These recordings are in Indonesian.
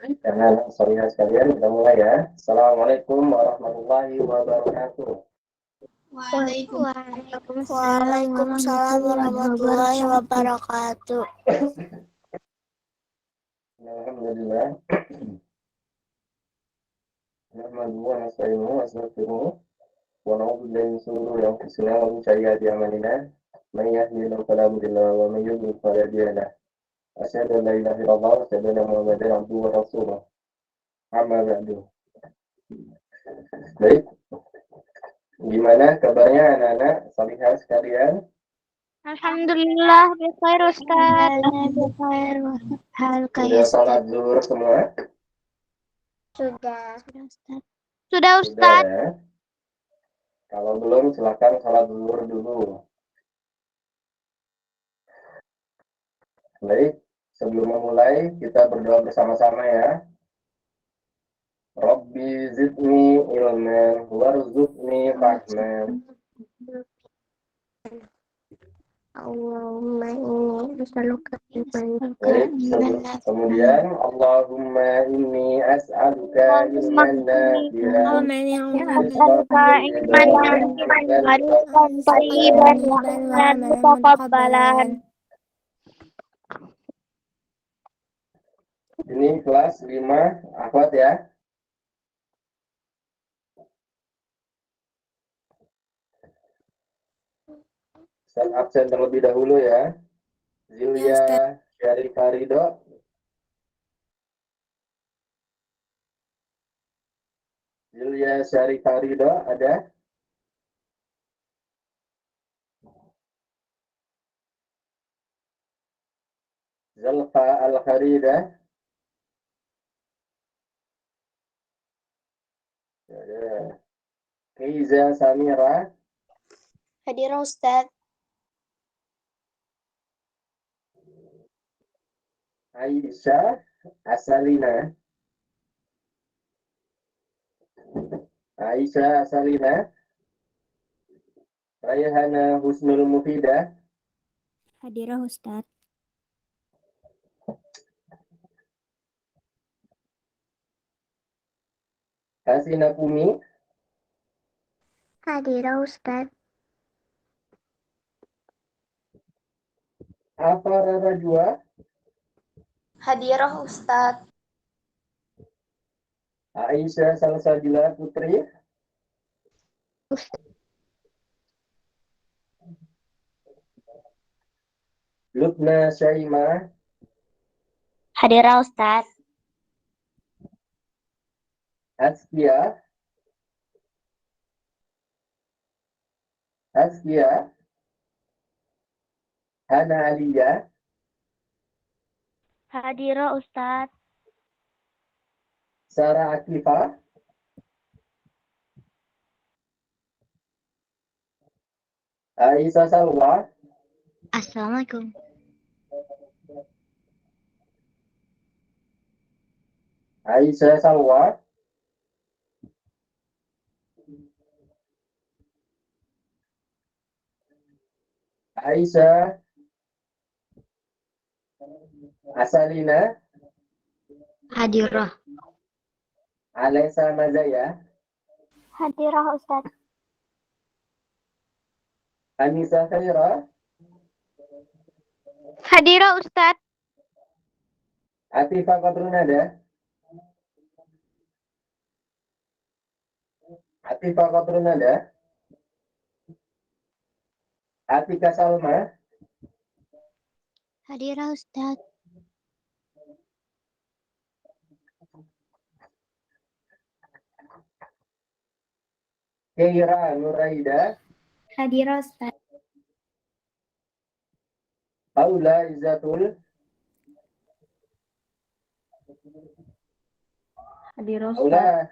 Karena sorry sekalian, kita mulai ya. Assalamualaikum warahmatullahi wabarakatuh. Waalaikumsalam warahmatullahi wabarakatuh. Alhamdulillah. Nahmaduhu wa nasta'inuhu wa nastaghfiruh wa na'udzu billahi min shururi anfusina wa min sayyiati a'malina. Man yahdihillahu fala mudilla lahu wa man yudlil fala hadiya lahu. Asyhadu an la ilaha illallah wa asyhadu anna Muhammadan abduhu wa rasuluh. Amma ba'du. Baik. Gimana kabarnya anak-anak salihah sekalian? Alhamdulillah, bikhair Ustaz. Sudah salat zuhur semua? Sudah Sudah Ustaz. ya. Kalau belum silakan salat zuhur dulu. Baik, sebelum memulai kita berdoa bersama-sama ya. Rabbi zidni ilman warzuqni fahman. Allahumma inni as'aluka ilman Kemudian Allahumma inni as'aluka ilman nafi'an As'aluka ilman nafi'an wa rizqan thayyiban wa amalan mutaqabbalan. Ini kelas 5 akhwat ya. Ustaz absen terlebih dahulu ya. Zilya Syarifah Ridho. Zilya Syarifah Ridho ada? Zalfa Al-Kharidah. Ada. Keiza Samira. Hadir Ustaz. Aisyah Asalina. Aisyah Asalina. Rayhana Husnul Mufidah. Hadirah Ustaz. Hasina Kumi. Hadirah Ustaz. Afara Rajwa. Hadirah Ustaz. Aisyah Salsabila Putri. Lubna Syaimah. Hadirah Ustaz. Azkia. Hana Aliyah. Hadirah Ustaz. Sarah Akifah. Aisyah Salwa. Assalamualaikum. Aisyah Salwa. Aisyah Asalina. Hadirah. Alesa Mazaya. Hadirah Ustaz. Anissa Khaira. Hadirah Ustaz. Atifah Qatrunada. Atika Salma. Hadirah Ustaz. Keira Nuraida. Hadirah Ustaz. Paula Izzatul. Hadirah Paula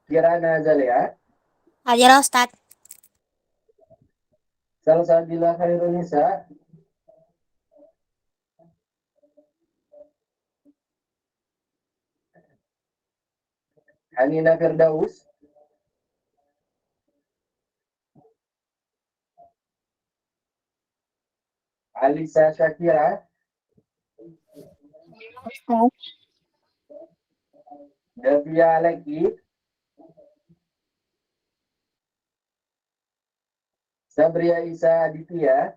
Kirana Zalia. Hadirah Ustaz. Salsabila Khairunisa. Hanina Firdaus. Alisa Syakira. Ustaz. Davia lagi. Sabria Isa Aditya.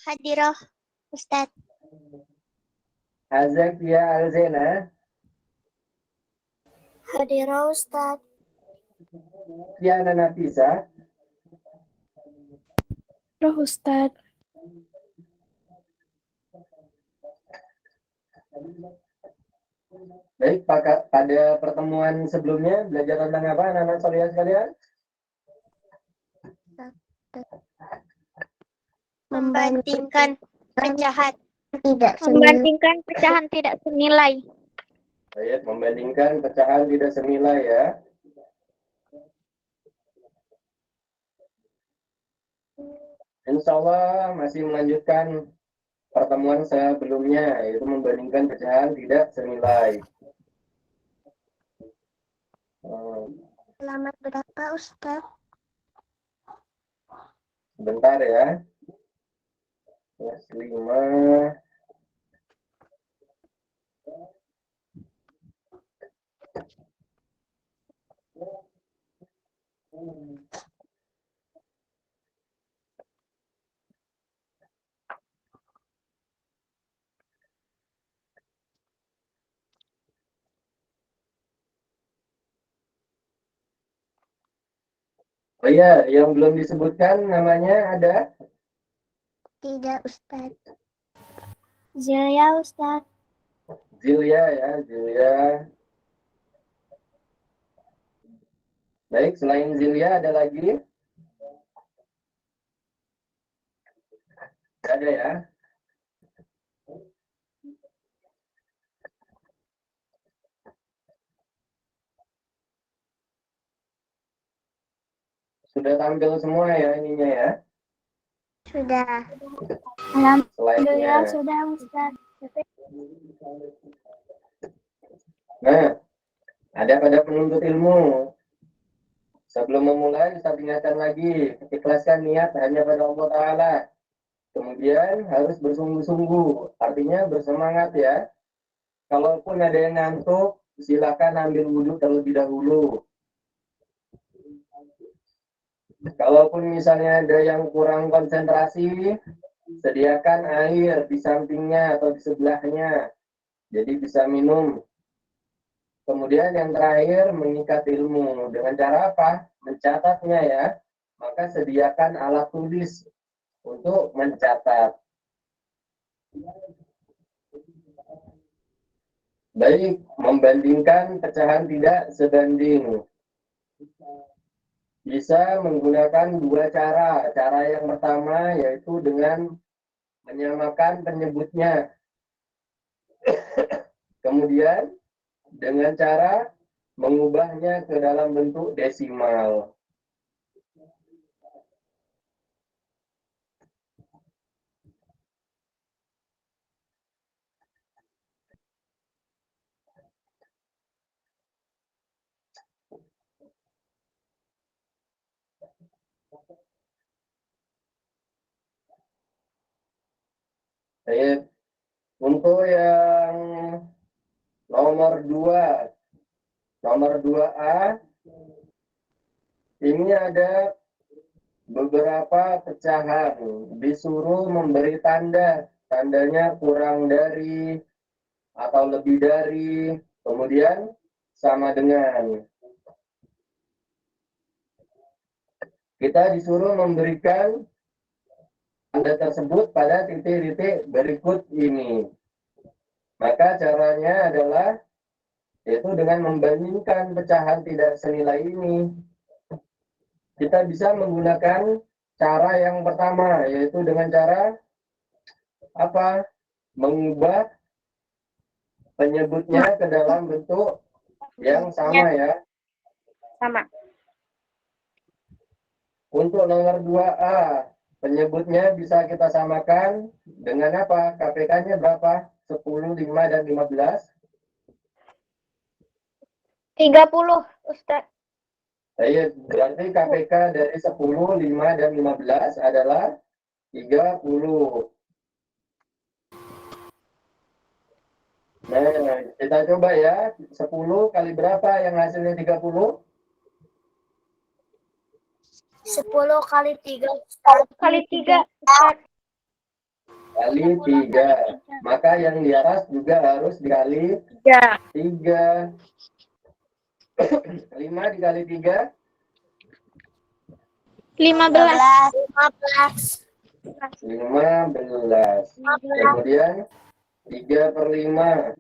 Hadirah Ustaz. Azakia Alzena. Hadirah Ustaz. Tiana Nafisa. Hadirah Ustaz. Baik, pada pertemuan sebelumnya belajar tentang apa anak-anak sekalian? Membandingkan pecahan tidak senilai. Baik, membandingkan pecahan tidak senilai ya. Insya Allah masih melanjutkan pertemuan sebelumnya, yaitu membandingkan pecahan tidak senilai. Selamat berapa Ustaz? Sebentar ya. Kelas 5. Oh iya, yang belum disebutkan namanya ada? Tidak Ustaz. Zilya Ustaz. Zilya ya, Zilya. Baik, selain Zilya ada lagi? Ada ya? Sudah tampil semua ya ininya ya? Sudah. Slide-nya. Alhamdulillah sudah Ustaz. Nah, ada pada penuntut ilmu. Sebelum memulai, saya ingatkan lagi, ikhlaskan niat hanya pada Allah Ta'ala. Kemudian harus bersungguh-sungguh, artinya bersemangat ya. Kalaupun ada yang ngantuk, silakan ambil wudhu terlebih dahulu. Kalaupun misalnya ada yang kurang konsentrasi, sediakan air di sampingnya atau di sebelahnya. Jadi bisa minum. Kemudian yang terakhir, mengikat ilmu. Dengan cara apa? Mencatatnya ya. Maka sediakan alat tulis untuk mencatat. Baik, membandingkan pecahan tidak sebanding. Bisa menggunakan dua cara. Cara yang pertama yaitu dengan menyamakan penyebutnya. Kemudian dengan cara mengubahnya ke dalam bentuk desimal. Baik. Untuk yang nomor 2A, ini ada beberapa pecahan. Disuruh memberi tanda. Tandanya kurang dari atau lebih dari, kemudian sama dengan. Kita disuruh memberikan tanda tersebut pada titik-titik berikut ini. Maka caranya adalah yaitu dengan membandingkan pecahan tidak senilai ini. Kita bisa menggunakan cara yang pertama, yaitu dengan cara apa? Mengubah penyebutnya ke dalam bentuk yang sama ya. Sama. Untuk nomor 2A, penyebutnya bisa kita samakan dengan apa? KPK-nya berapa? 10, 5, dan 15. 30, Ustaz. Baik, berarti KPK dari 10, 5, dan 15 adalah 30. Nah, kita coba ya. 10 kali berapa yang hasilnya 30? 10 kali 3 Kali 3, Ustaz. Kali 3. Maka yang di atas juga harus dikali 3. 5 dikali 3. 15. 15. Kemudian 3/5.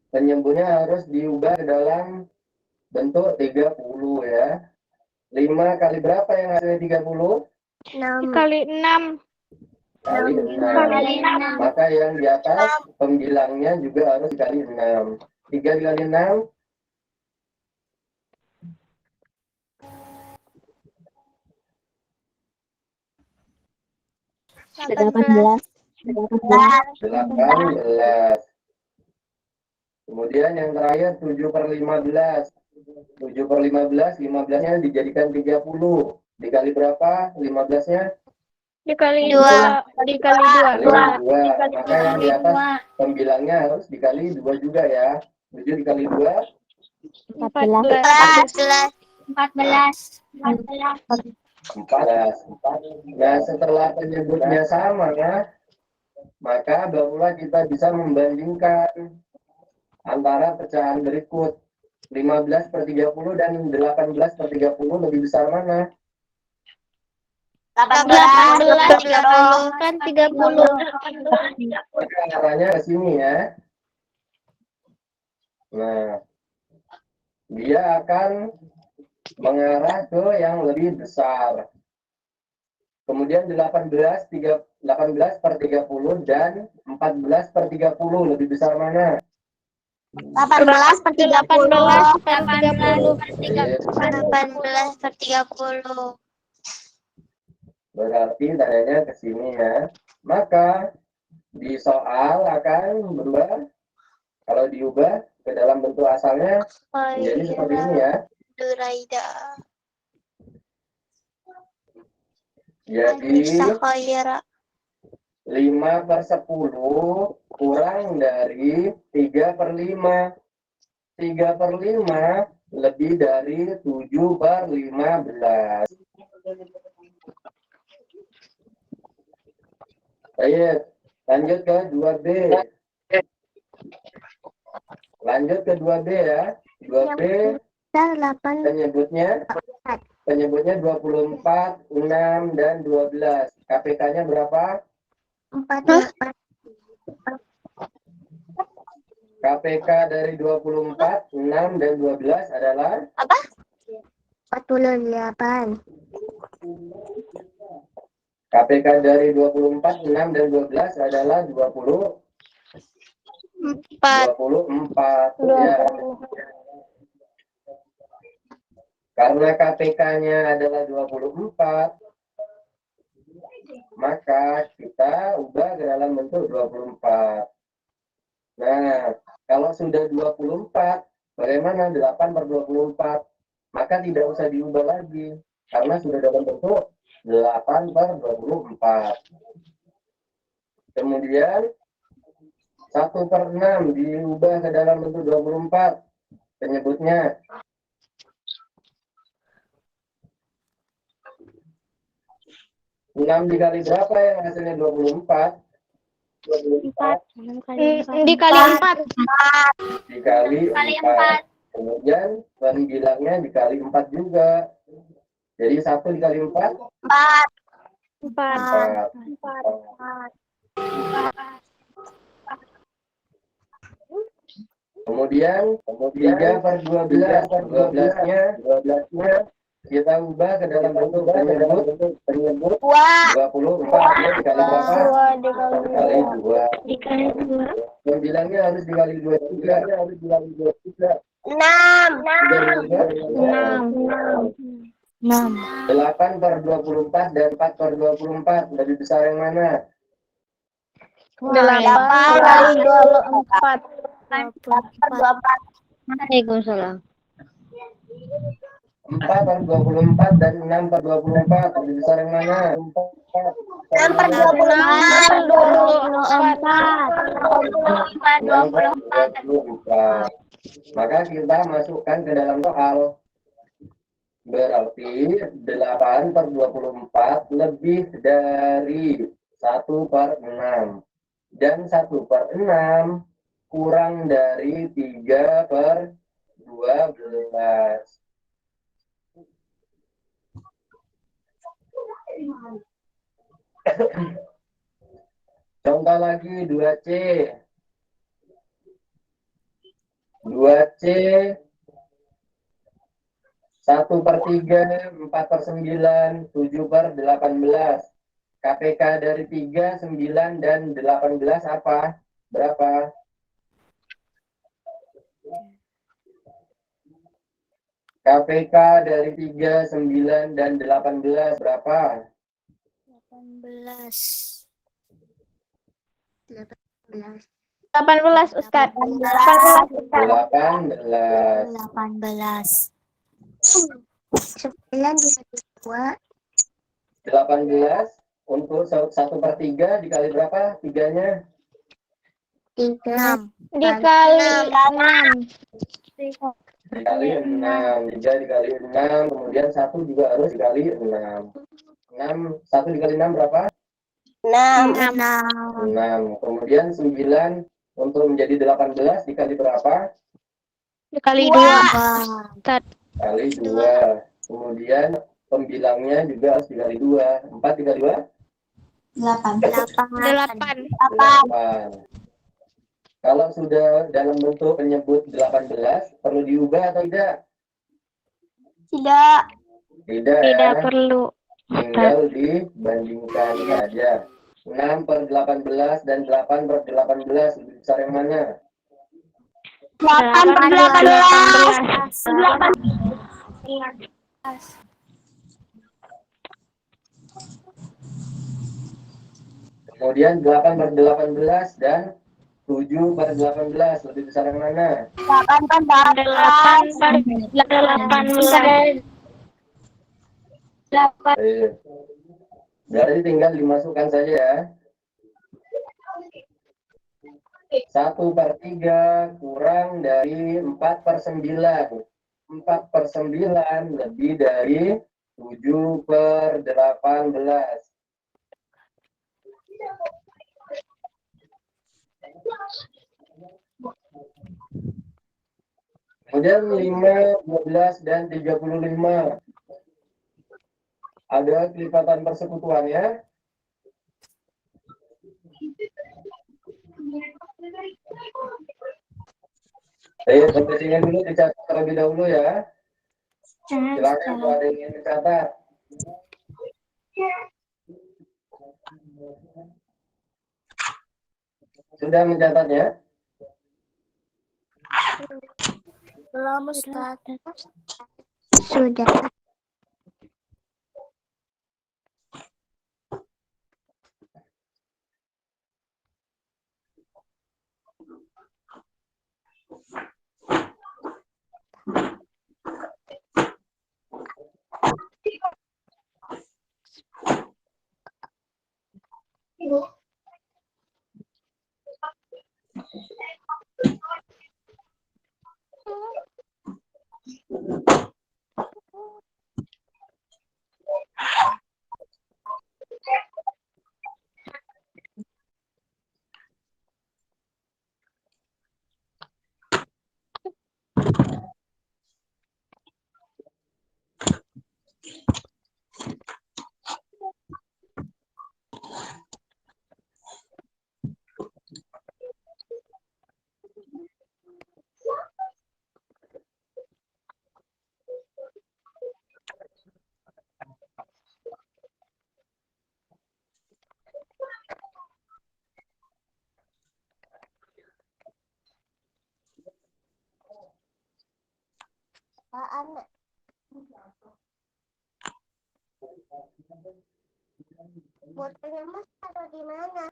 Penyembuhnya harus diubah ke dalam bentuk 30 ya. 5 kali berapa yang hasilnya 30? 6 Kali 6. Kali 6. Maka yang di atas pembilangnya juga harus dikali 6. 3 dikali 6. 18. 18. Kemudian yang terakhir 7/15. 7/15, 15-nya dijadikan 30. Dikali berapa 15-nya? Dikali 2. Dikali 2. Kali 2. Maka yang di atas pembilangnya harus dikali 2 juga ya. 7 dikali 2. 14. 14. Nah, setelah penyebutnya sama ya, maka barulah kita bisa membandingkan antara pecahan berikut. 15/30 dan 18/30 lebih besar mana? 18 kan 30. Maka arahnya ke sini ya. Nah, dia akan mengarah ke yang lebih besar. Kemudian 18/30 dan 14/30 lebih besar mana? 18/30. 18/30. Berarti tandanya ke sini ya. Maka di soal akan berubah. Kalau diubah ke dalam bentuk asalnya menjadi seperti ini ya. Jadi 5/10 kurang dari 3/5. 3/5 lebih dari 7/15. Baik, lanjut ke 2B. Lanjut ke 2B ya. 2B penyebutnya 24, 6, dan 12. KPK-nya berapa? 48. KPK dari 24, 6, dan 12 adalah? 48. KPK dari 24, 6, dan 12 adalah 24. Ya. Karena KPK-nya adalah 24, maka kita ubah ke dalam bentuk 24. Nah, kalau sudah 24, bagaimana 8/24? Maka tidak usah diubah lagi, karena sudah dalam bentuk 8/24. Kemudian 1/6 diubah ke dalam bentuk 24. Penyebutnya 6 dikali berapa yang hasilnya 24? 4. Dikali 4. Dikali 4. Kemudian pembilangnya dikali 4 juga. Jadi 1 dikali 4? 4. Kemudian 3/12. 12-nya kita ubah ke dalam bentuk penyebut 24 dikali berapa? Dikali 2. Pembilangnya harus dikali 2 juga. 6. 8/24 dan 4/24 lebih besar yang mana? 8 kali 24. Waalaikumsalam. 4/24 dan 6/24 lebih besar yang mana? 6 per 24. 6/24. Maka kita masukkan ke dalam soal. Berarti 8/24 lebih dari 1/6. Dan 1/6 kurang dari 3/12. Contoh lagi 2C. 2C 1/3, 4/9, 7/18. KPK dari 3, 9, dan 18 apa? Berapa? KPK dari 3, 9, dan 18 berapa? 18. 18 Ustaz. 18. 18. 9 dikali 2. 18 untuk 1/3 dikali berapa? Tiganya? 3 Dikali 6. Dikali 6. 3 dikali 6. Kemudian 1 juga harus dikali 6. 1 dikali 6 berapa? 6. 6. Kemudian 9 untuk menjadi 18 dikali berapa? Dikali 2. Ustaz. Kali 2. Kemudian pembilangnya juga harus dikali 2. 4 dikali 2? 8. 8. 8. Kalau sudah dalam bentuk penyebut 18, perlu diubah atau tidak? Tidak. Tidak Tidak ya. perlu. Tinggal dibandingkan saja. 6/18 dan 8/18 lebih besar yang mana? 8/18. Kemudian 8/18 dan 7/18 lebih besar yang mana? 8/18. Berarti tinggal dimasukkan saja ya. 1/3 kurang dari 4/9. 4/9 lebih dari 7/18. Kemudian 5, 12, dan 35. Ada kelipatan persekutuannya. Sampai sini dulu dicatat terlebih dahulu ya. Silakan kalau ada yang ingin mencatat. Sudah mencatatnya? Belum, Ustaz. Sudah. Apaan? Botolnya Mas taruh di mana?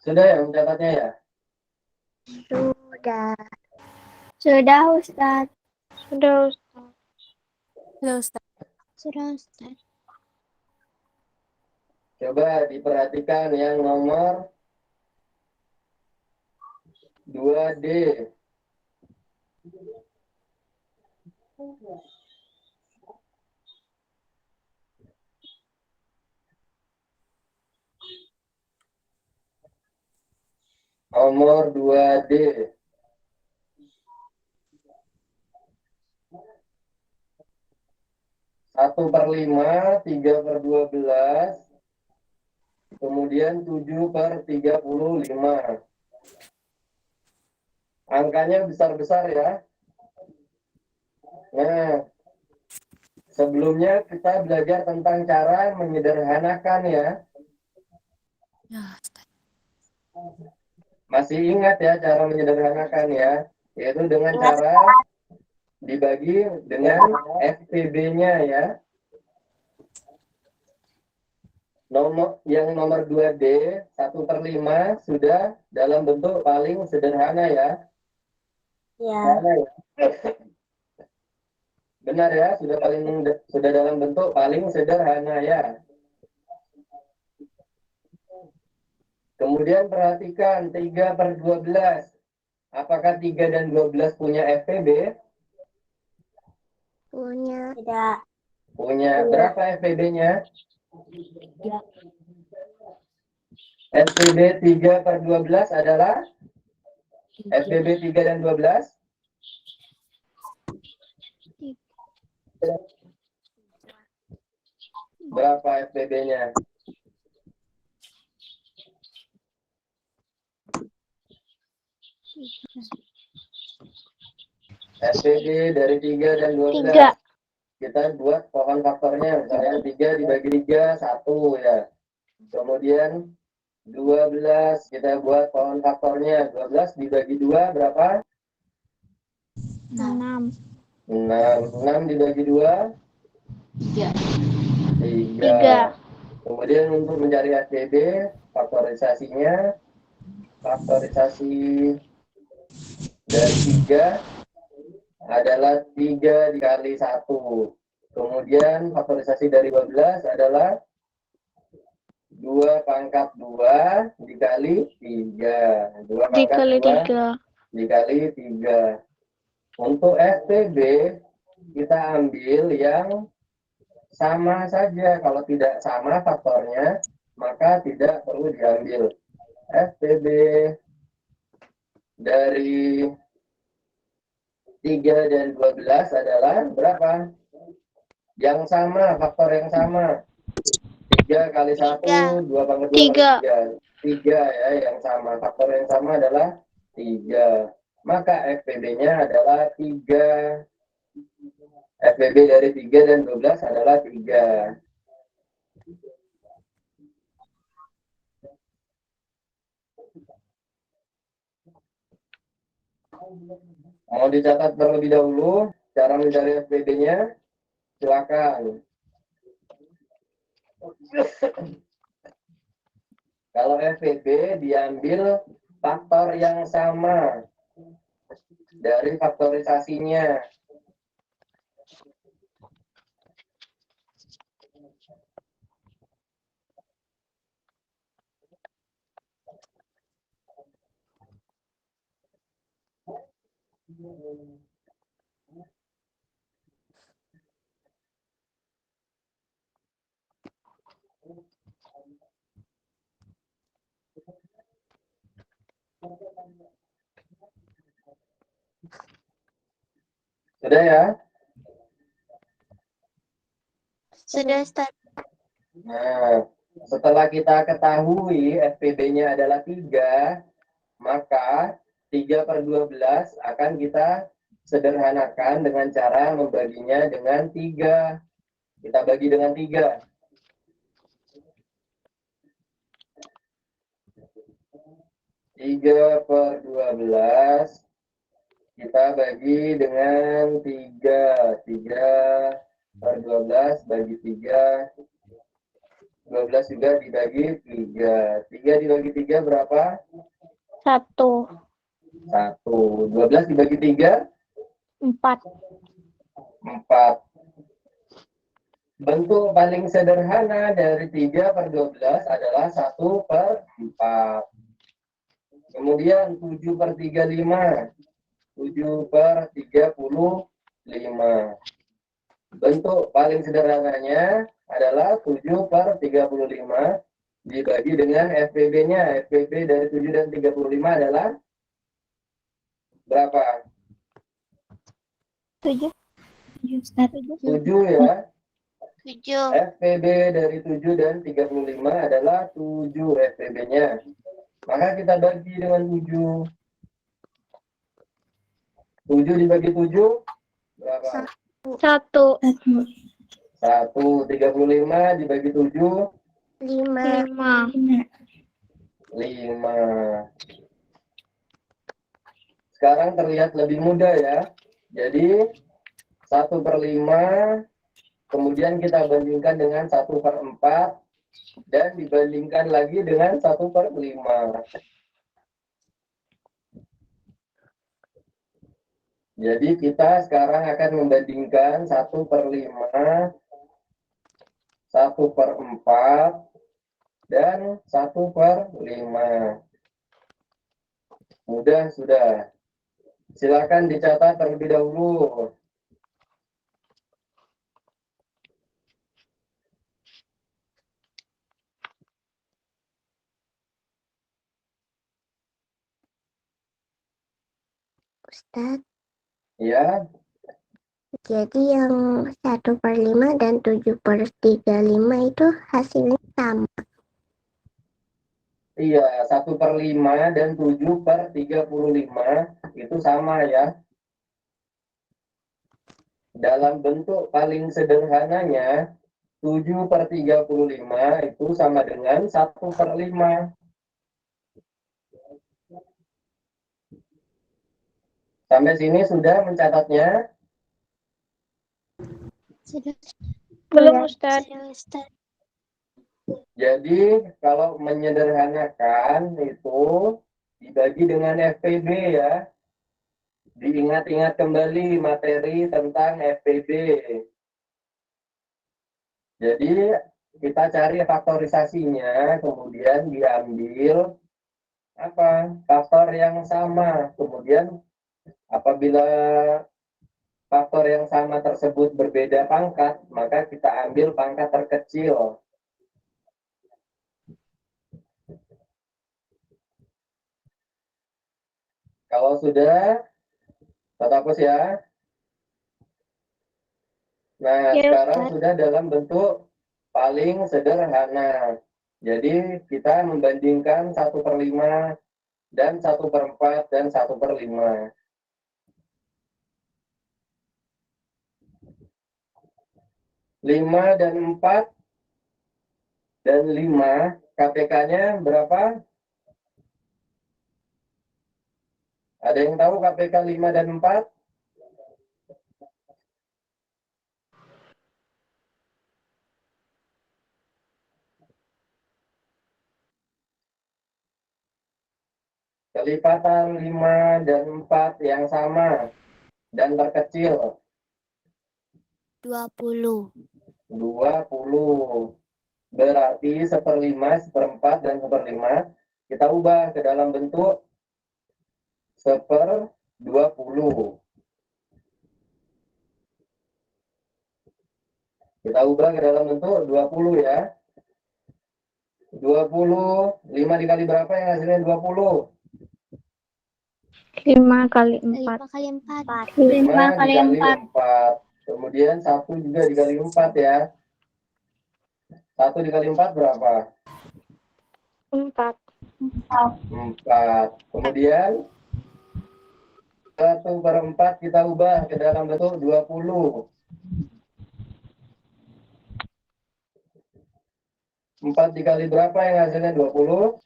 Sudah ya mencatatnya ya? Sudah. Sudah, Ustaz. Sudah, Ustaz. Halo, Ustaz. Sudah, Ustaz. Coba diperhatikan yang nomor 2D. Nomor 2D. Satu per 5, 3/12, kemudian 7/35. Angkanya besar-besar ya. Nah, sebelumnya kita belajar tentang cara menyederhanakan ya. Ya, Ustaz. Masih ingat ya cara menyederhanakan ya? Yaitu dengan cara dibagi dengan FPB-nya ya. Yang nomor 2D, 1/5 sudah dalam bentuk paling sederhana ya. Ya. Benar ya, sudah dalam bentuk paling sederhana ya. Kemudian perhatikan 3/12. Apakah 3 dan 12 punya FPB? Punya. Tidak. Punya. Berapa FPB-nya? Ya. FPB 3/12 adalah FPB 3 dan 12? Berapa FPB-nya? FPB dari 3 dan 12. 3. Kita buat pohon faktornya. Misalnya 3 dibagi 3, 1 ya. Kemudian 12 kita buat pohon faktornya. 12 dibagi 2 berapa? 6. 6 dibagi 2? 3. 3. Kemudian untuk mencari FPB, faktorisasinya, faktorisasi dari 3 adalah 3 dikali 1. Kemudian faktorisasi dari 12 adalah 2/2 dikali 3. 2/2 Dikali 3. dikali 3. Untuk FPB, kita ambil yang sama saja. Kalau tidak sama faktornya, maka tidak perlu diambil. FPB dari 3 dan 12 adalah berapa? Yang sama, faktor yang sama. 3 kali 1, 2/2 kali 3. 3 ya, yang sama. Faktor yang sama adalah 3. Maka FPB-nya adalah 3. FPB dari 3 dan 12 adalah 3. Mau dicatat terlebih dahulu? Cara mencari FPB-nya, silakan. Kalau FPB diambil faktor yang sama dari faktorisasinya. Sudah ya? Sudah, Ustaz. Nah, setelah kita ketahui FPB-nya adalah 3, maka 3/12 akan kita sederhanakan dengan cara membaginya dengan 3. Kita bagi dengan 3. 3/12 kita bagi dengan 3. 3/12 bagi 3. 12 juga dibagi 3. 3 dibagi 3 berapa? 1, 1. 12 dibagi 3? 4. 4. Bentuk paling sederhana dari 3/12 adalah 1/4. Kemudian 7/35. 7/35. Bentuk paling sederhananya adalah 7/35 dibagi dengan FPB-nya. FPB dari 7 dan 35 adalah berapa? 7. 7 ya. 7. FPB dari 7 dan 35 adalah 7 FPB-nya. Maka kita bagi dengan 7. 7 dibagi 7 berapa? 1. 1. 35 dibagi 7 5. 5. Sekarang terlihat lebih mudah ya. Jadi 1/5 kemudian kita bandingkan dengan 1/4 dan dibandingkan lagi dengan 1/5. Jadi kita sekarang akan membandingkan 1/5, 1/4 dan 1/5. Mudah sudah. Silakan dicatat terlebih dahulu. Ustaz, Ya, jadi yang 1/5 dan 7/35 itu hasilnya sama. iya 1/5 dan 7/35 itu sama ya. Dalam bentuk paling sederhananya 7/35 itu sama dengan 1/5. Sampai sini sudah mencatatnya? Sudah. Belum, Ustaz. Jadi kalau menyederhanakan itu dibagi dengan FPB ya. Diingat-ingat kembali materi tentang FPB. Jadi kita cari faktorisasinya, kemudian diambil apa? Faktor yang sama. Kemudian apabila faktor yang sama tersebut berbeda pangkat, maka kita ambil pangkat terkecil. Kalau sudah, hapus ya. Nah, Ya, sekarang Ustaz. sudah dalam bentuk paling sederhana. Jadi kita membandingkan 1/5 dan 1/4 dan 1/5. 5 dan 4 dan 5, KPK-nya berapa? Ada yang tahu KPK 5 dan 4? Kelipatan 5 dan 4 yang sama dan terkecil. 20. 20. Berarti 1/5, 1/4, dan 1/5 kita ubah ke dalam bentuk 1/20. Kita ubah ke dalam bentuk 20 ya. 20, 5 dikali berapa yang hasilnya 20? 5 kali 4. 5 kali 4. 5 kali dikali 4. 4. Kemudian 1 juga dikali 4 ya. 1 dikali 4 berapa? 4. 4. Kemudian 1/4 kita ubah ke dalam bentuk 20. 4 dikali berapa yang hasilnya 20?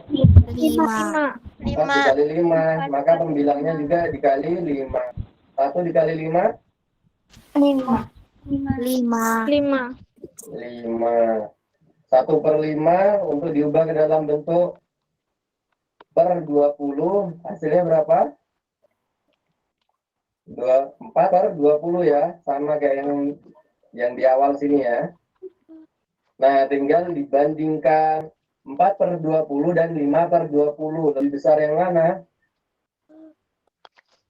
5. 4 dikali 5. Maka pembilangnya juga dikali 5. 1 dikali 5? 5. 5. 5. 1/5 untuk diubah ke dalam bentuk per 20. Hasilnya berapa? 4/20 ya. Sama kayak yang di awal sini ya. Nah, tinggal dibandingkan 4/20 dan 5/20. Lebih besar yang mana?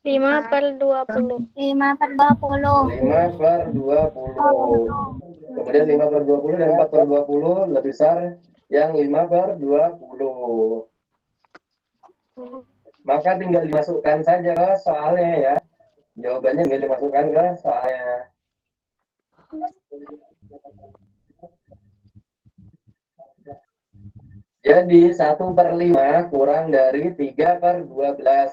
5/20. 5/20. 5/20. Kemudian 5/20 dan 4/20 lebih besar yang 5/20. Maka tinggal dimasukkan saja ke soalnya ya. Jawabannya tinggal dimasukkan ke soalnya. Jadi 1/5 kurang dari 3/12.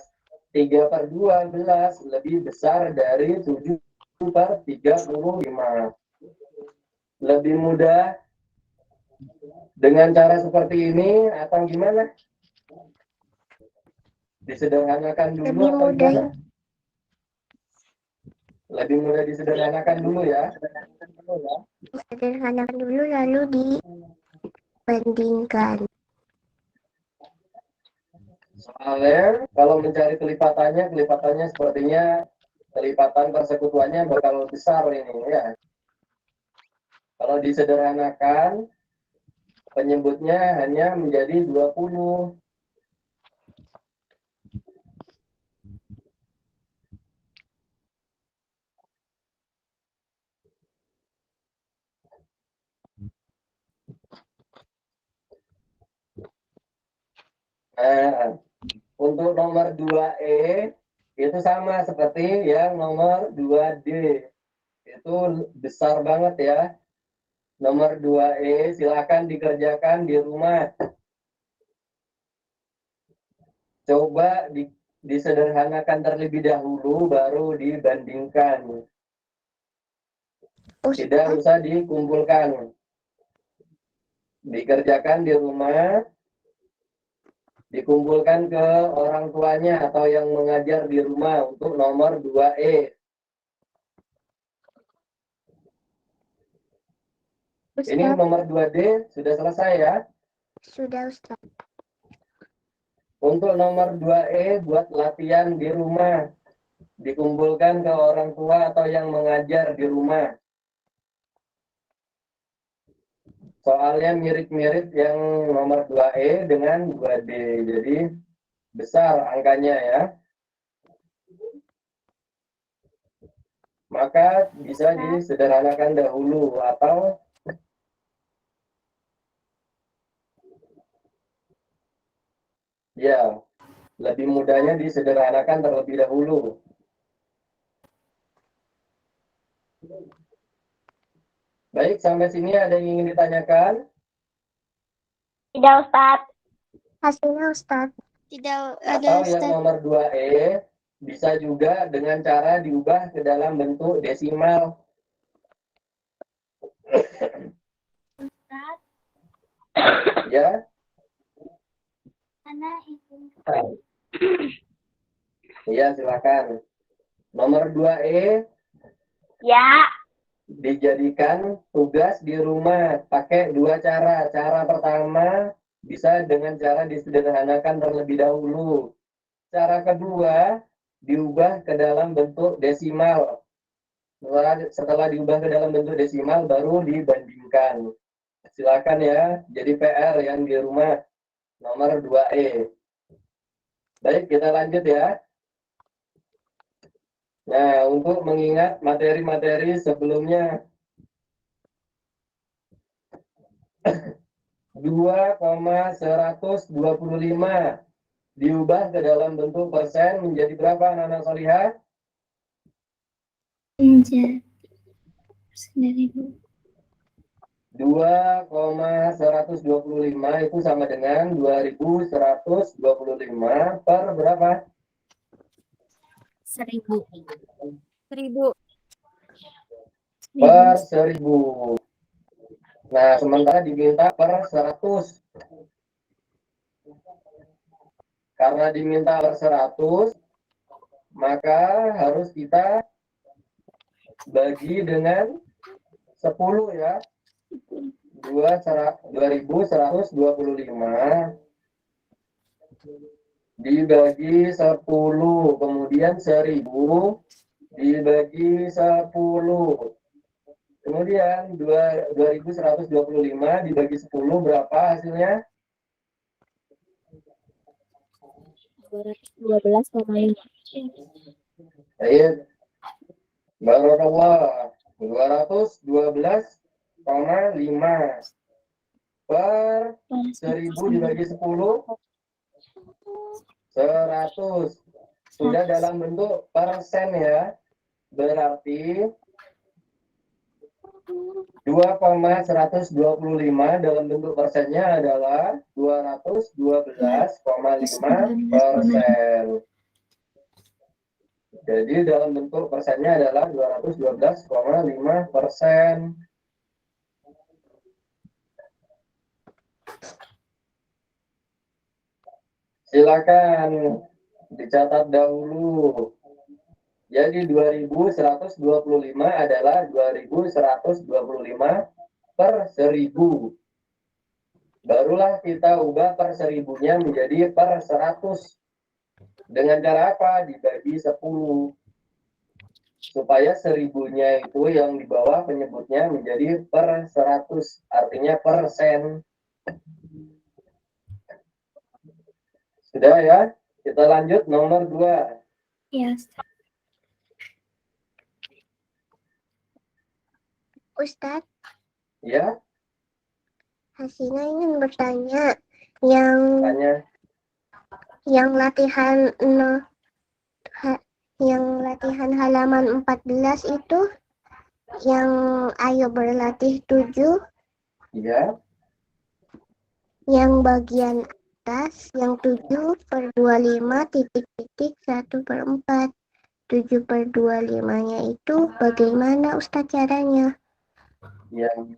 3/12 lebih besar dari 7/35. Lebih mudah dengan cara seperti ini atau gimana? Disederhanakan dulu Lebih atau mudah. gimana? Lebih mudah disederhanakan dulu ya. Sederhanakan dulu lalu dibandingkan. Soalnya kalau mencari kelipatannya sepertinya kelipatan persekutuannya bakal besar ini ya. Kalau disederhanakan penyebutnya hanya menjadi 20. Nah, untuk nomor 2E itu sama seperti yang nomor 2D. Itu besar banget ya. Nomor 2E silakan dikerjakan di rumah. Coba disederhanakan terlebih dahulu baru dibandingkan. Tidak usah dikumpulkan. Dikerjakan di rumah, dikumpulkan ke orang tuanya atau yang mengajar di rumah untuk nomor 2E. Ini nomor 2D sudah selesai ya. Sudah, Ustaz. Untuk nomor 2E buat latihan di rumah. Dikumpulkan ke orang tua atau yang mengajar di rumah. Soalnya mirip-mirip yang nomor 2E dengan 2D. Jadi besar angkanya ya. Maka bisa disederhanakan dahulu atau ya, lebih mudahnya disederhanakan terlebih dahulu. Baik, sampai sini ada yang ingin ditanyakan? Tidak, Ustaz. Hasilnya, Ustaz. Tidak Atau yang nomor 2E bisa juga dengan cara diubah ke dalam bentuk desimal. Ya. Iya, silakan. Nomor 2E Ya. dijadikan tugas di rumah pakai dua cara. Cara pertama bisa dengan cara disederhanakan terlebih dahulu. Cara kedua, diubah ke dalam bentuk desimal. Setelah diubah ke dalam bentuk desimal, baru dibandingkan. Silakan ya, jadi PR yang di rumah, nomor 2E. Baik, kita lanjut ya. Nah, untuk mengingat materi-materi sebelumnya, 2,125 diubah ke dalam bentuk persen menjadi berapa, anak-anak solihah? Menjadi 2,125 itu sama dengan 2.125 per berapa? 1000. 1000. Per 1000. Nah, sementara diminta per 100. Karena diminta per 100, maka harus kita bagi dengan 10 ya. 2.125 dibagi 10, kemudian 1000 dibagi 10. Kemudian 2.125 dibagi 10 berapa hasilnya? 212,5. Baik. Barakallah. 212,5 per 1000 dibagi 10 100. Sudah dalam bentuk persen ya. Berarti 2,125 dalam bentuk persennya adalah 212,5%. Jadi dalam bentuk persennya adalah 212,5%. Silakan dicatat dahulu. Jadi 2.125 adalah 2.125 per 1000. Barulah kita ubah per 1000-nya menjadi per 100. Dengan cara apa? Dibagi 10. Supaya 1000-nya itu yang di bawah penyebutnya menjadi per 100. Artinya persen. Sudah ya? Kita lanjut nomor 2. Yes. Ustadz, Ya, Hasina ingin bertanya yang tanya. latihan yang latihan halaman 14 itu yang ayo berlatih 7, Ya, yang bagian atas yang 7/25 titik-titik 1/4. 7/25-nya itu bagaimana Ustadz caranya? yang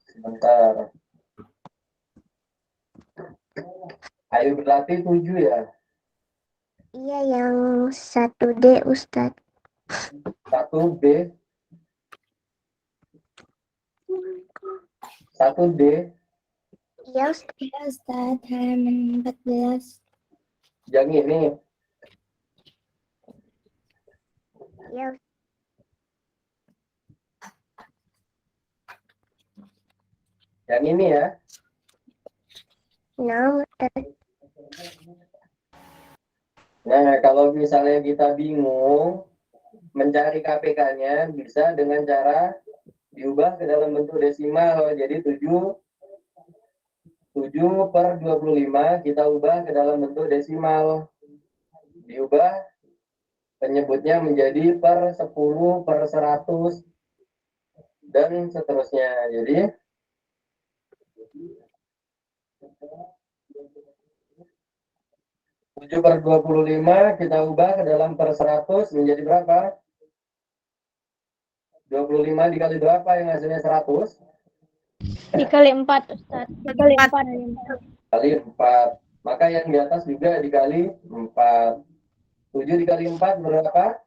sebentar. Ayo berlatih 7 ya. Iya, yang 1D Ustadz. 1B, 1D. Iya Ustadz. Ya Ustaz, halaman 14. Yang ini. Iya Yang ini ya. Ustadz. Nah, kalau misalnya kita bingung mencari KPK-nya, bisa dengan cara diubah ke dalam bentuk desimal. Jadi 7/25 kita ubah ke dalam bentuk desimal. Diubah penyebutnya menjadi per 10, per 100, dan seterusnya. Jadi 7/25 kita ubah ke dalam per 100 menjadi berapa? 25 dikali berapa yang hasilnya 100? Dikali 4 Ustaz. Dikali 4. Kali 4. Maka yang di atas juga dikali 4. 7 dikali 4 berapa?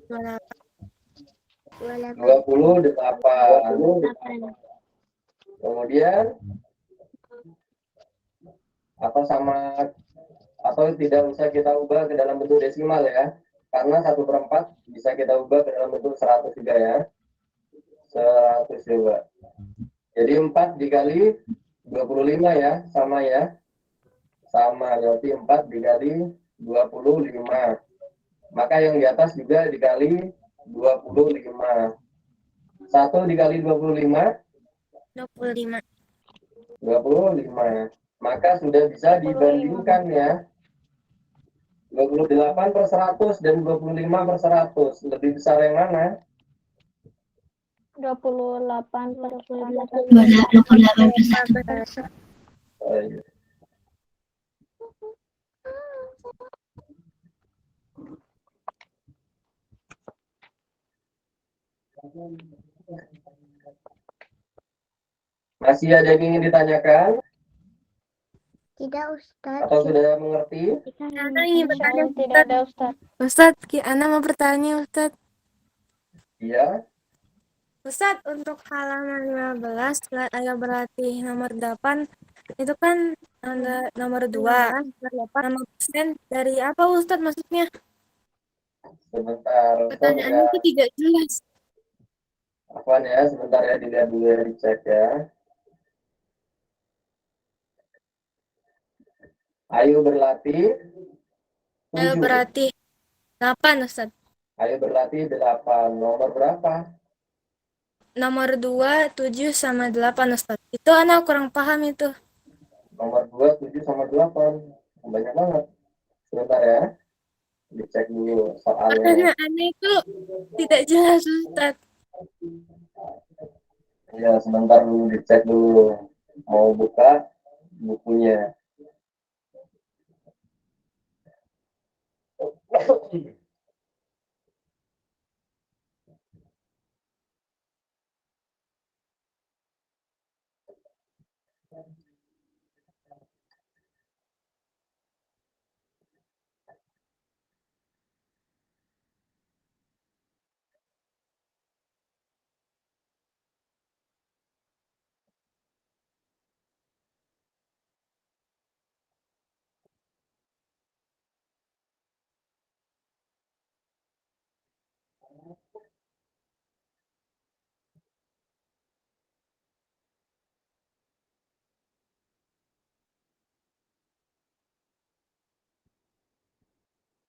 28. Kemudian atau tidak usah kita ubah ke dalam bentuk desimal ya, karena 1/4 bisa kita ubah ke dalam bentuk 100 juga ya, 100 juga. Jadi 4 dikali 25 ya, sama berarti 4 dikali 25, maka yang di atas juga dikali 25. 1 dikali 25 25. 25. Maka sudah bisa dibandingkan ya. 28/100 dan 25/100. Lebih besar yang mana? 28/100. Oh, iya. Masih ada yang ingin ditanyakan? Tidak, Ustaz. Atau sudah mengerti? Ana ingin bertanya, Tidak ada Ustaz. Ustadz, Ana mau bertanya, Ustadz. Iya. Ustadz, untuk halaman 15, ayat berarti nomor 8, itu kan ada nomor 2. Nama persen dari apa, Ustadz, maksudnya? Sebentar. Pertanyaannya itu tidak jelas. Apaan ya? Sebentar ya, dilihat dulu ya, dicek ya. Ayo berlatih. Ayo 7. berarti 8, Ustadz. Ayo berlatih 8. Nomor berapa? Nomor 2, 7 sama 8, Ustadz. Itu Ana kurang paham itu. Nomor 2, 7 sama 8. Banyak banget. Sebentar ya. Dicek dulu soalnya. Pertanyaannya itu tidak jelas, Ustadz. Ya, sebentar dulu dicek dulu. Mau buka bukunya.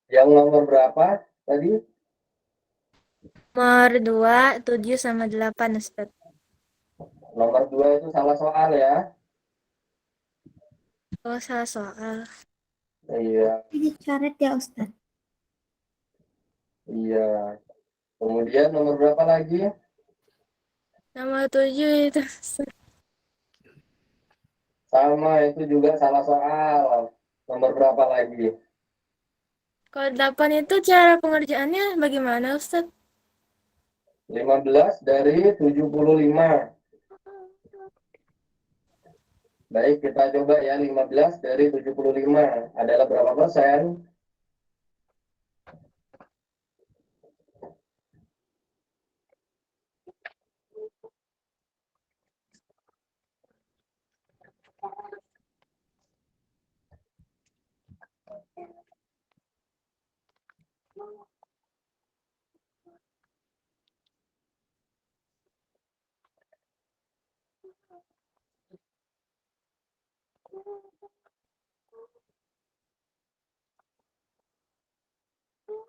Yang nomor berapa tadi? Nomor 2, 7 sama 8, Ustadz. Nomor 2 itu salah soal ya. Oh, salah soal. Iya. Ini coret ya, Ustaz. Iya. Kemudian nomor berapa lagi? Nomor 7 itu. Sama, itu juga salah soal. Nomor berapa lagi? Kalau 8 itu cara pengerjaannya bagaimana, Ustadz? 15 dari 75. Baik, kita coba ya. 15 dari 75 adalah berapa persen?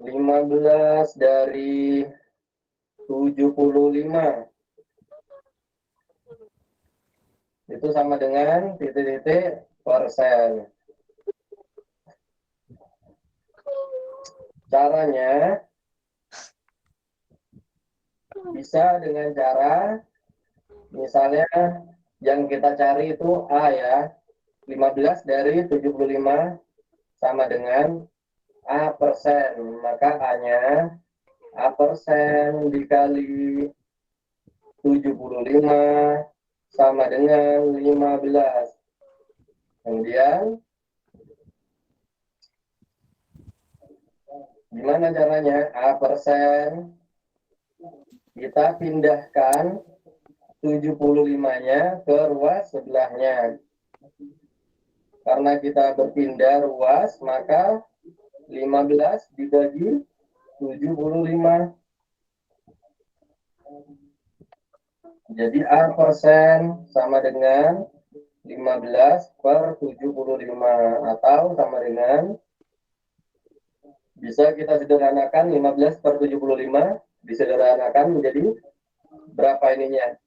Lima belas dari 75 itu sama dengan titik-titik persen. Caranya bisa dengan cara, misalnya yang kita cari itu A ya, 15 dari 75 sama dengan A persen, maka A-nya A persen dikali 75 sama dengan 15. Kemudian gimana caranya? A persen kita pindahkan 75-nya ke ruas sebelahnya. Karena kita berpindah ruas, maka 15 dibagi 75. Jadi A% sama dengan 15 per 75 atau sama dengan, bisa kita sederhanakan 15 per 75 disederhanakan menjadi berapa ininya?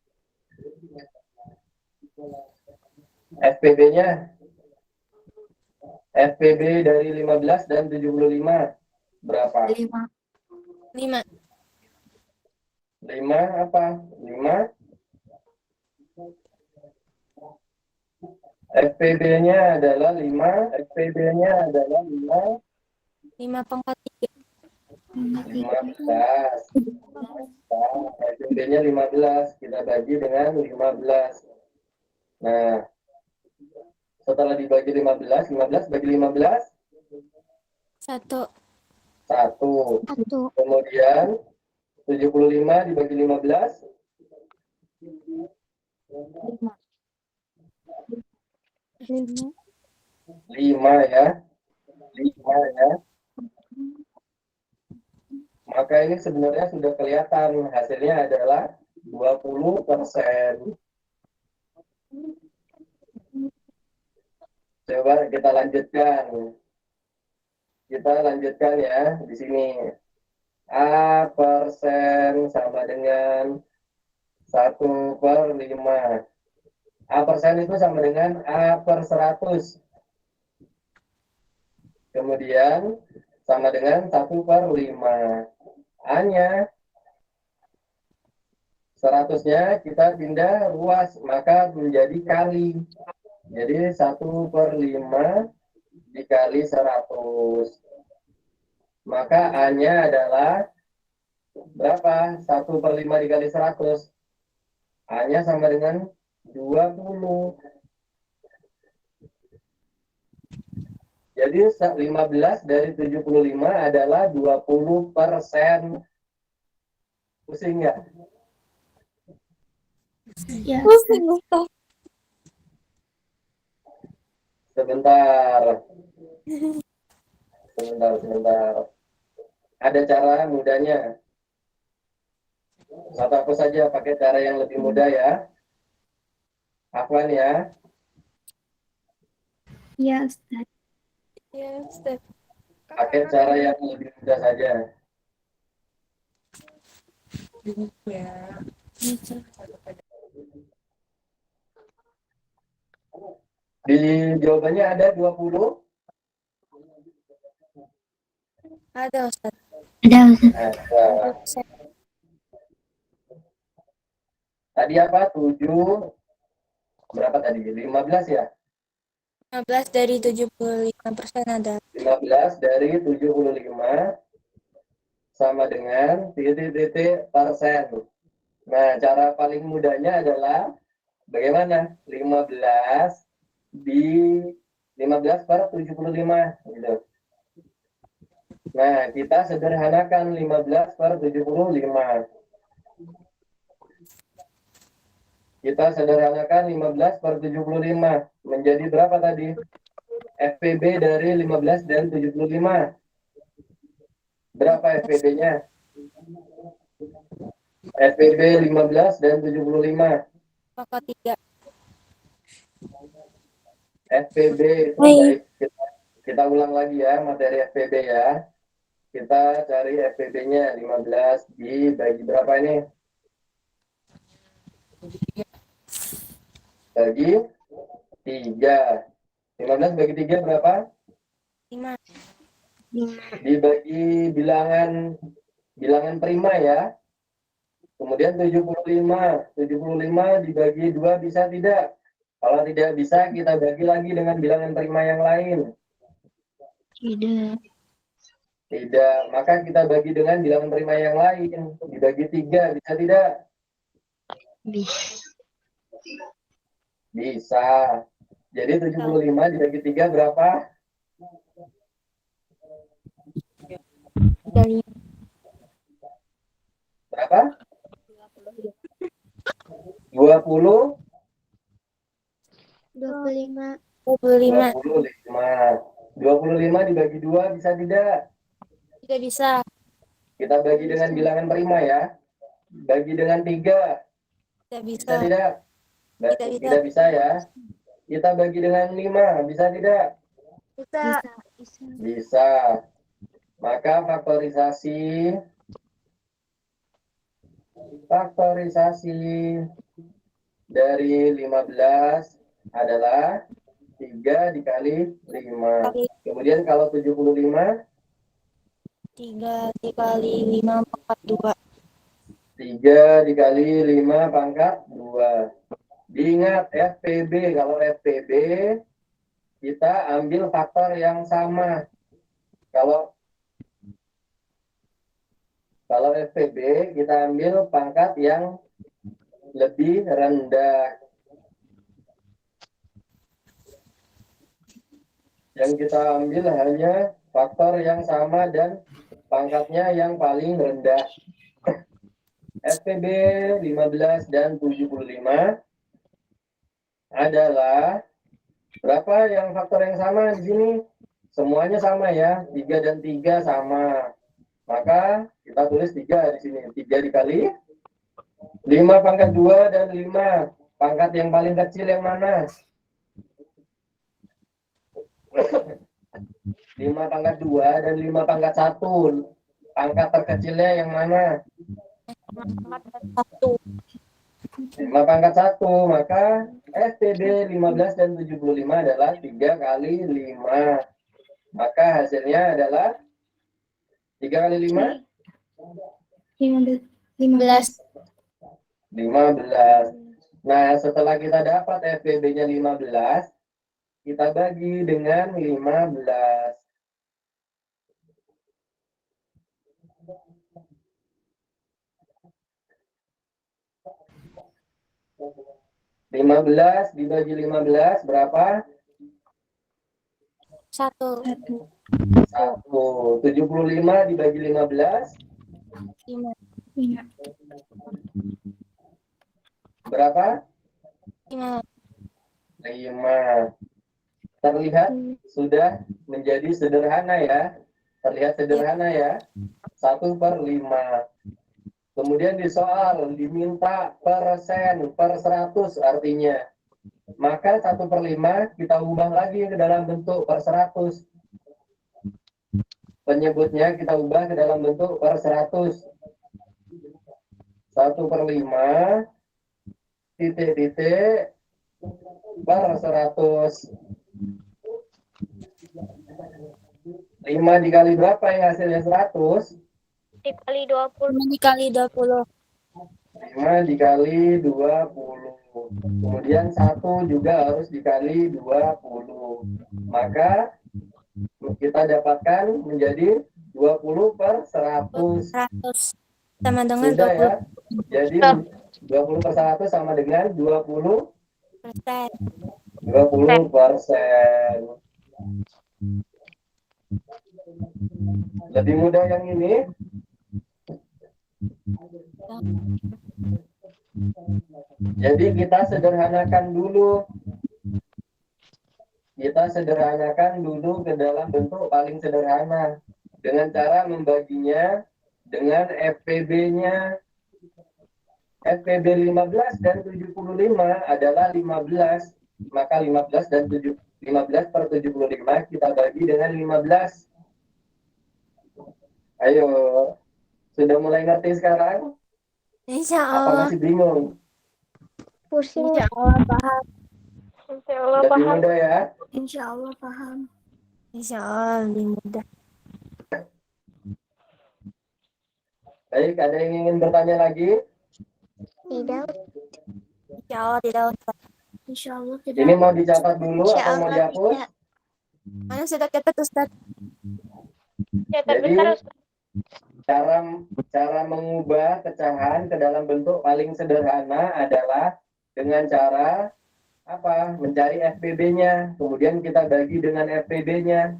FPB-nya. FPB dari 15 dan 75 berapa? 5. 5 apa? 5 FPB-nya adalah 5. FPB-nya adalah 5 pangkat 15. FPB-nya 15. Kita bagi dengan 15. Nah, setelah dibagi 15, 15 bagi 15? 1. 1. Kemudian 75 dibagi 15? 5 ya. 5 ya. Maka ini sebenarnya sudah kelihatan hasilnya adalah 20%. Coba kita lanjutkan. Kita lanjutkan ya di sini. A% sama dengan 1/5. A% itu sama dengan A/100. Kemudian sama dengan 1/5. A-nya 100-nya kita pindah ruas, maka menjadi kali. Jadi 1/5 dikali 100. Maka A-nya adalah berapa? 1/5 dikali 100. A-nya sama dengan 20. Jadi 15 dari 75 adalah 20%. Pusing nggak? Ya. Sebentar. Ada cara mudahnya. Atau aku saja pakai cara yang lebih mudah ya. Afwan ya. Ya, Ustaz. Ya, Ustaz. Pakai cara yang lebih mudah saja. Di jawabannya ada 20? Ada, Ustaz. Ada. Tadi apa? 7. Berapa tadi? 15 ya? 15 dari 75% ada. 15 dari 75 sama dengan titik-titik persen. Nah, cara paling mudahnya adalah bagaimana? 15 per 75 gitu. Nah, kita sederhanakan 15 per 75. Kita sederhanakan 15 per 75 menjadi berapa tadi? FPB dari 15 dan 75. Berapa FPB-nya? FPB 15 dan 75. Pangkat 3. FPB itu baik. Kita ulang lagi ya materi FPB ya. Kita cari FPB-nya 15 dibagi berapa ini? Bagi 3. 15 bagi 3 berapa? 5. Dibagi bilangan prima ya. Kemudian 75 dibagi 2 bisa tidak? Kalau tidak bisa, kita bagi lagi dengan bilangan prima yang lain. Tidak. Maka kita bagi dengan bilangan prima yang lain. Dibagi 3 bisa tidak? Bisa. Jadi 75 dibagi 3 berapa? Berapa? 20? 25. 25. 25 dibagi 2 bisa tidak? Tidak bisa. Kita bagi dengan bilangan prima ya. Bagi dengan 3. Tidak Bisa bisa. tidak? Tidak bisa. Tidak bisa ya. Kita bagi dengan 5. Bisa tidak? Bisa. Bisa. Maka faktorisasi dari 15 adalah 3 dikali 5. Kemudian kalau 75, 3 dikali 5 pangkat 2. 3 dikali 5 pangkat 2. Diingat FPB, kalau FPB kita ambil faktor yang sama. Kalau FPB kita ambil pangkat yang lebih rendah. Yang kita ambil hanya faktor yang sama dan pangkatnya yang paling rendah. FPB 15 dan 75 adalah berapa yang faktor yang sama di sini? Semuanya sama ya, 3 dan 3 sama. Maka kita tulis 3 di sini. 3 dikali 5 pangkat 2 dan 5. Pangkat yang paling kecil yang mana? 5 pangkat 2 dan 5 pangkat 1. Pangkat terkecilnya yang mana? 5 pangkat 1. Maka FPB 15 dan 75 adalah 3 kali 5. Maka hasilnya adalah 3 kali 5? 15. 15. Nah, setelah kita dapat FPB-nya 15, kita bagi dengan 15. 15 dibagi 15 berapa? 1. 1. 75 dibagi 15 5. berapa? 5. 5. Terlihat sudah menjadi sederhana ya. Terlihat sederhana ya. 1/5. Kemudian di soal diminta persen per 100 artinya. Maka 1/5 kita ubah lagi ke dalam bentuk per 100. Penyebutnya kita ubah ke dalam bentuk per 100. 1/5 titik-titik per 100. 5 dikali berapa yang hasilnya 100? Dikali 20. 5 dikali 20. 5 dikali 20. Kemudian 1 juga harus dikali 20. Maka kita dapatkan menjadi 20 per 100. 100 sama dengan Sudah 20 ya. Jadi 20 per 100 sama dengan 20 persen. 20%. Lebih mudah yang ini. Jadi kita sederhanakan dulu. Kita sederhanakan dulu ke dalam bentuk paling sederhana. Dengan cara membaginya dengan FPB-nya. FPB 15 dan 75 adalah 15. Maka 15 dan 15 per 75 kita bagi dengan 15. Ayo, sudah mulai ngerti sekarang? Insya Apa Allah. masih bingung? Pusing. Insya Allah paham. Insya Allah Lebih paham. mudah ya? Insya Allah paham. Insya Allah lebih mudah. Baik, ada yang ingin bertanya lagi? Tidak. Insya Allah tidak Ustaz. Insya Allah tidak. Ini mau dicatat dulu Insya atau mau Allah dihapus? tidak. Mana sudah catat Ustaz? Catat Jadi, bentar, Ustaz. cara mengubah pecahan ke dalam bentuk paling sederhana adalah dengan cara apa? Mencari FPB-nya, kemudian kita bagi dengan FPB-nya.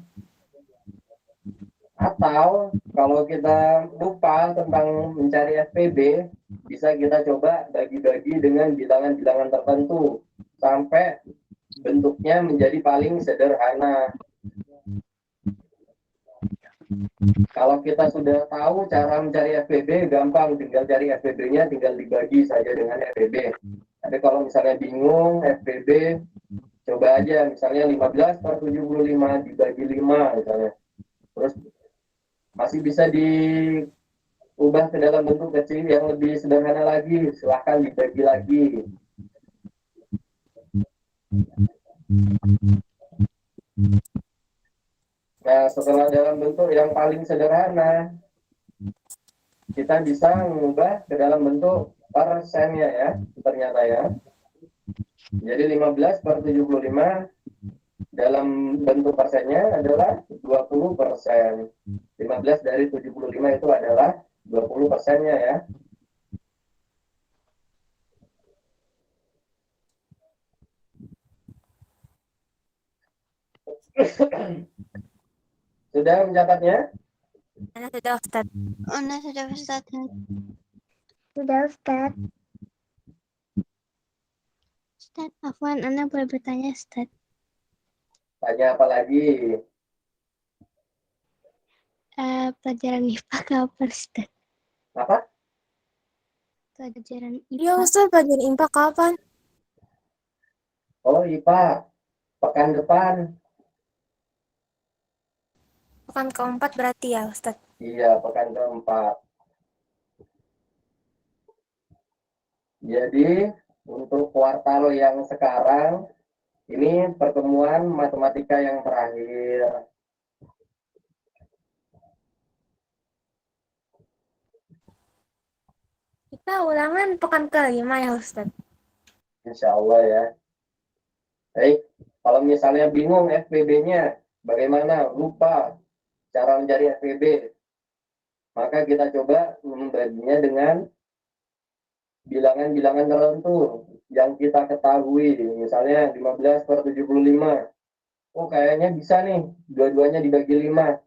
Atau kalau kita lupa tentang mencari FPB, bisa kita coba bagi-bagi dengan bilangan-bilangan tertentu sampai bentuknya menjadi paling sederhana. Kalau kita sudah tahu cara mencari FPB, gampang, tinggal cari FPB-nya, tinggal dibagi saja dengan FPB. Tapi kalau misalnya bingung FPB, coba aja misalnya 15/75 dibagi 5 misalnya. Terus masih bisa diubah ke dalam bentuk kecil yang lebih sederhana lagi, silahkan dibagi lagi. Nah, setelah dalam bentuk yang paling sederhana, kita bisa mengubah ke dalam bentuk persennya ya, ternyata ya. Jadi 15/75 dalam bentuk persennya adalah 20%. 15 dari 75 itu adalah 20%-nya ya. Sudah mencatatnya? Ana sudah Ustaz. Ana sudah Ustaz. Sudah Ustaz. Ustaz, Afwan, Ana boleh bertanya Ustaz? Tanya apa lagi? Pelajaran IPA kapan Ustaz? Apa? Pelajaran IPA. Iya Ustaz, pelajaran IPA kapan? Oh, IPA. Pekan depan. Pekan keempat berarti ya Ustaz. Iya, pekan keempat. Jadi, untuk kuartal yang sekarang, ini pertemuan matematika yang terakhir. Kita ulangan pekan kelima ya Ustaz. Insya Allah ya. Baik, kalau misalnya bingung FPB-nya, bagaimana? Lupa cara mencari FPB. Maka kita coba membaginya dengan bilangan-bilangan tertentu yang kita ketahui. Misalnya 15/75. Oh, kayaknya bisa nih, dua-duanya dibagi 5.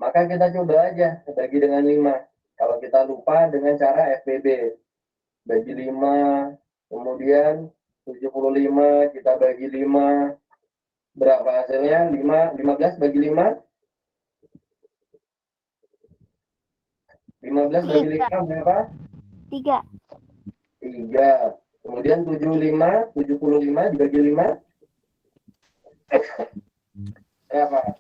Maka kita coba aja bagi dengan 5. Kalau kita lupa dengan cara FPB. Bagi 5, kemudian 75 kita bagi 5. Berapa hasilnya? 15 bagi 5. 15 bagi 5 berapa? 3. 3. Kemudian 75 dibagi 5. Berapa?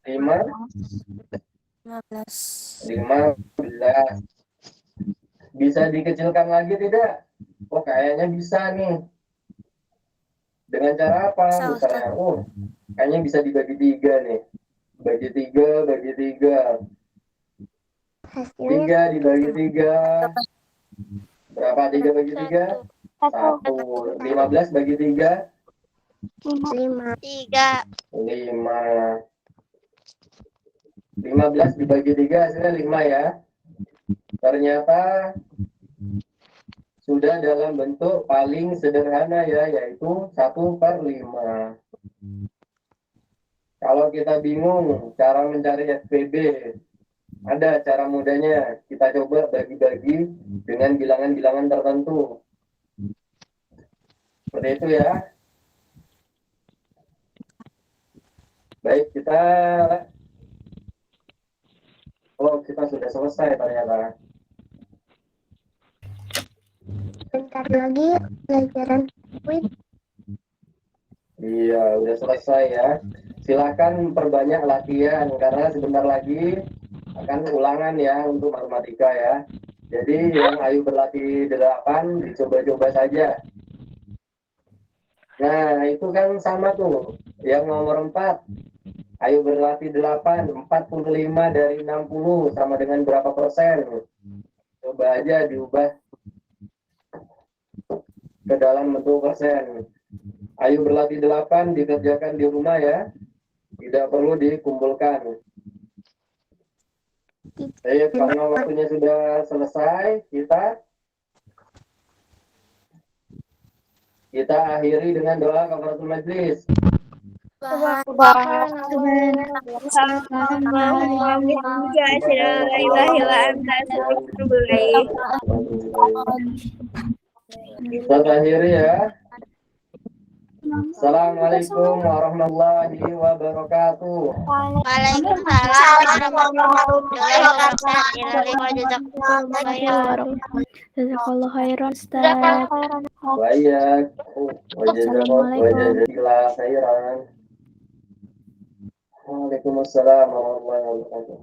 15. Bisa dikecilkan lagi tidak? Oh, kayaknya bisa nih. Dengan cara apa? Bisa, Misalnya, kayaknya bisa dibagi 3 nih. Bagi 3, bagi 3. 3 dibagi 3. Berapa 3 bagi 3? 1. 15 bagi 3? 5. 3. 5. 15 dibagi 3 hasilnya 5 ya. Ternyata sudah dalam bentuk paling sederhana ya, yaitu 1/5. Kalau kita bingung cara mencari FPB, ada cara mudahnya. Kita coba bagi-bagi dengan bilangan-bilangan tertentu. Seperti itu ya. Baik, kita sudah selesai ternyata. Bentar lagi pelajaran kuis. Iya, udah selesai ya. Silakan perbanyak latihan karena sebentar lagi akan ulangan ya untuk matematika ya. Jadi yang ayo berlatih 8 dicoba-coba saja. Nah, itu kan sama tuh. Yang nomor 4. Ayo berlatih 8, 45 dari 60 sama dengan berapa persen? Coba aja diubah ke dalam bentuk persen. Ayo berlatih 8 dikerjakan di rumah ya. Tidak perlu dikumpulkan. Baik, karena waktunya sudah selesai, kita akhiri dengan doa kafaratul majlis. Kita akhiri ya. Assalamualaikum warahmatullahi wabarakatuh. Waalaikumsalam warahmatullahi wabarakatuh. Jazakallahu khairan, Ustaz. Baik. Wajazakallahu khairan. Waalaikumsalam warahmatullahi wabarakatuh.